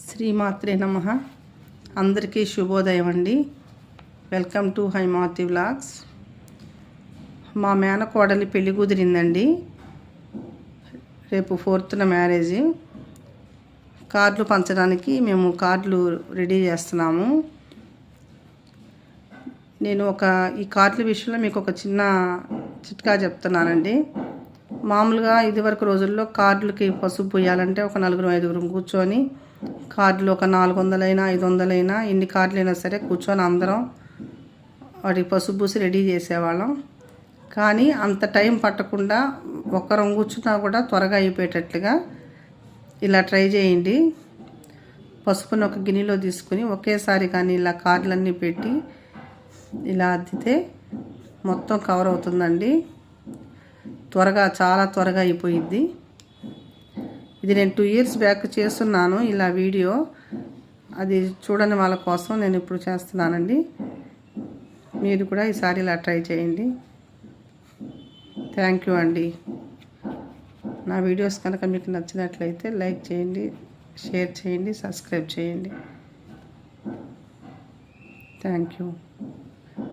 శ్రీమాత్రే నమః. అందరికీ శుభోదయం అండి. Welcome to Haimavathi vlogs. మా మేనకోడలి పెళ్లి కుదిరిందండి. రేపు 4th మ్యారేజ్. కార్డులు పంచడానికి మేము కార్డులు రెడీ చేస్తున్నాము. నేను ఈ కార్డుల విషయంలో మీకు ఒక చిన్న చిట్కా చెప్తున్నానండి. మామూలుగా ఇదివరకు రోజుల్లో కార్డులకి పసుపు పోయాలంటే ఒక 4-5 కూర్చొని కార్డులు ఒక 400 500 ఎన్ని కార్డులైనా సరే కూర్చొని అందరం వాటికి పసుపు పూసి రెడీ చేసేవాళ్ళం. కానీ అంత టైం పట్టకుండా ఒక్కరం కూర్చున్నా కూడా త్వరగా అయిపోయేటట్లుగా ఇలా ట్రై చేయండి. పసుపుని ఒక గిన్నెలో తీసుకుని ఒకేసారి కానీ ఇలా కార్డులన్నీ పెట్టి ఇలా అద్దితే మొత్తం కవర్ అవుతుందండి. చాలా త్వరగా అయిపోయిద్ది. ఇది నేను 2 years బ్యాక్ చేస్తున్నాను ఇలా వీడియో. అది చూడని వాళ్ళ కోసం నేను ఇప్పుడు చేస్తున్నానండి. మీరు కూడా ఈసారి ఇలా ట్రై చేయండి. థ్యాంక్ యూ అండి. నా వీడియోస్ కనుక మీకు నచ్చినట్లయితే లైక్ చేయండి, షేర్ చేయండి, సబ్స్క్రైబ్ చేయండి. Thank you.